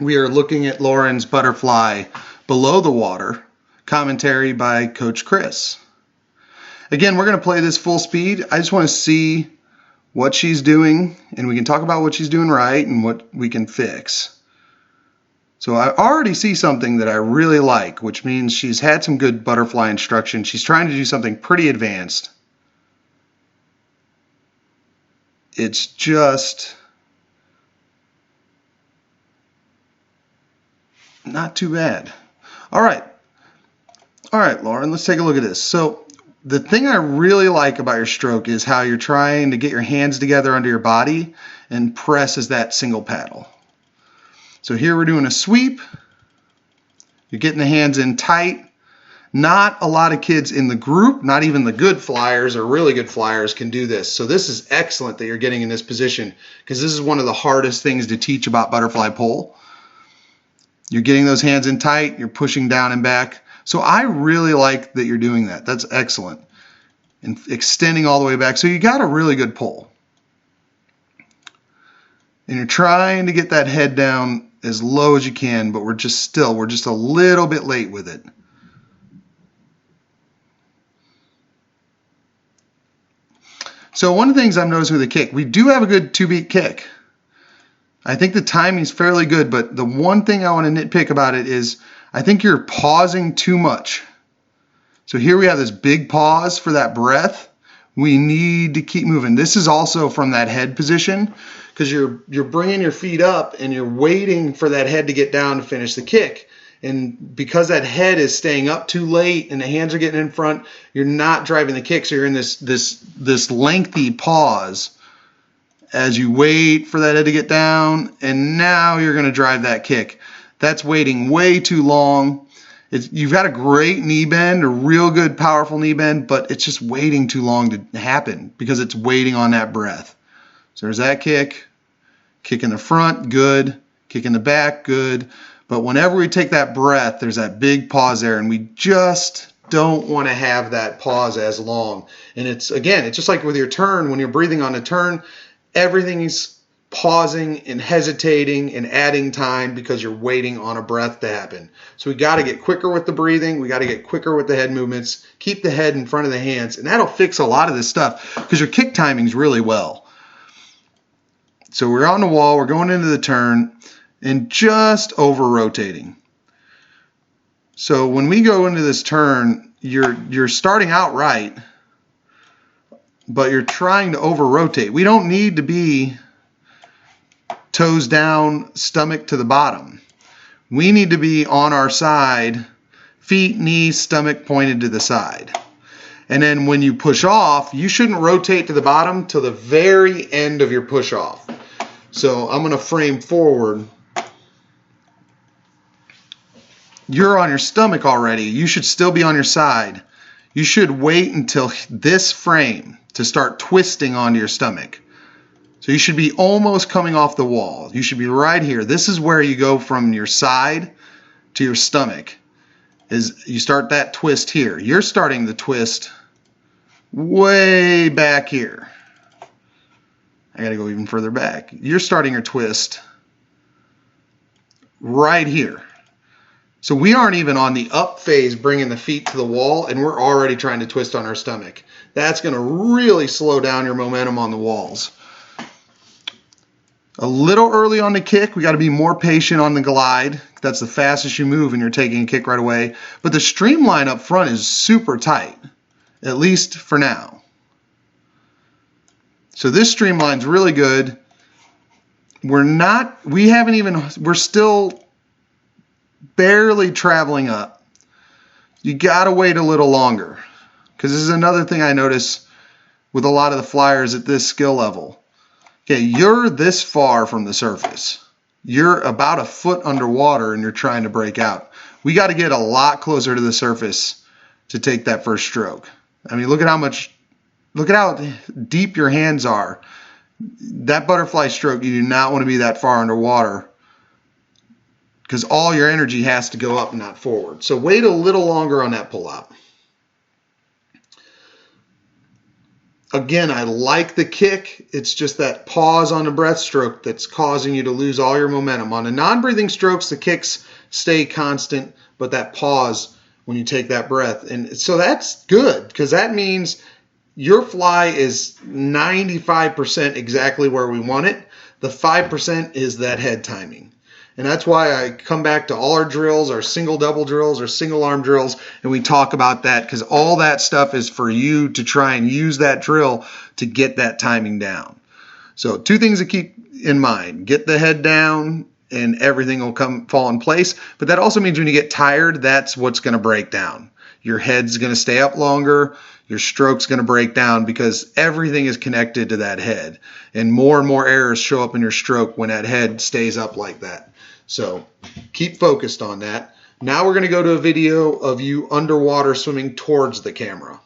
we are looking at Lauren's butterfly below the water, commentary by Coach Chris. Again, we're going to play this full speed. I just want to see what she's doing, and we can talk about what she's doing right and what we can fix. So I already see something that I really like, which means she's had some good butterfly instruction. She's trying to do something pretty advanced. It's just not too bad. All right, Lauren, let's take a look at this. So the thing I really like about your stroke is how you're trying to get your hands together under your body and press as that single paddle. So here we're doing a sweep. You're getting the hands in tight. Not a lot of kids in the group, not even the good flyers or really good flyers, can do this. So this is excellent that you're getting in this position, because this is one of the hardest things to teach about butterfly pole. You're getting those hands in tight, you're pushing down and back. So I really like that you're doing that. That's excellent. And extending all the way back. So you got a really good pull. And you're trying to get that head down as low as you can, but we're just a little bit late with it. So one of the things I've noticed with the kick, we do have a good 2-beat kick. I think the timing's fairly good, but the one thing I want to nitpick about it is I think you're pausing too much. So here we have this big pause for that breath. We need to keep moving. This is also from that head position, because you're bringing your feet up and you're waiting for that head to get down to finish the kick. And because that head is staying up too late and the hands are getting in front, you're not driving the kick. So you're in this lengthy pause as you wait for that head to get down, and now you're going to drive that kick. That's waiting way too long. You've got a great knee bend, a real good, powerful knee bend, but it's just waiting too long to happen because it's waiting on that breath. So there's that kick. Kick in the front, good. Kick in the back, good. But whenever we take that breath, there's that big pause there, and we just don't want to have that pause as long. And it's just like with your turn. When you're breathing on a turn, everything is pausing and hesitating and adding time because you're waiting on a breath to happen. So we got to get quicker with the breathing. We got to get quicker with the head movements. Keep the head in front of the hands, and that'll fix a lot of this stuff because your kick timing's really well. So we're on the wall. We're going into the turn and just over rotating. So when we go into this turn, you're starting out right, but you're trying to over rotate. We don't need to be toes down, stomach to the bottom. We need to be on our side, feet, knees, stomach pointed to the side. And then when you push off, you shouldn't rotate to the bottom till the very end of your push off. So I'm going to frame forward. You're on your stomach already. You should still be on your side. You should wait until this frame to start twisting onto your stomach. So you should be almost coming off the wall. You should be right here. This is where you go from your side to your stomach. Is you start that twist here. You're starting the twist way back here. I got to go even further back. You're starting your twist right here. So we aren't even on the up phase bringing the feet to the wall, and we're already trying to twist on our stomach. That's going to really slow down your momentum on the walls. A little early on the kick. We got to be more patient on the glide. That's the fastest you move and you're taking a kick right away. But the streamline up front is super tight, at least for now. So this streamline's really good. We're still barely traveling up. You got to wait a little longer, because this is another thing I notice with a lot of the flyers at this skill level. Okay, you're this far from the surface. You're about a foot underwater and you're trying to break out. We got to get a lot closer to the surface to take that first stroke. I mean, look at how deep your hands are. That butterfly stroke, you do not want to be that far underwater, because all your energy has to go up and not forward. So wait a little longer on that pull-out. Again, I like the kick. It's just that pause on the breath stroke that's causing you to lose all your momentum. On the non-breathing strokes, the kicks stay constant, but that pause when you take that breath. And so that's good, because that means your fly is 95% exactly where we want it. The 5% is that head timing. And that's why I come back to all our drills, our single-double drills, our single-arm drills, and we talk about that, because all that stuff is for you to try and use that drill to get that timing down. So 2 things to keep in mind. Get the head down and everything will fall in place. But that also means when you get tired, that's what's going to break down. Your head's going to stay up longer. Your stroke's going to break down, because everything is connected to that head. And more errors show up in your stroke when that head stays up like that. So keep focused on that. Now we're going to go to a video of you underwater swimming towards the camera.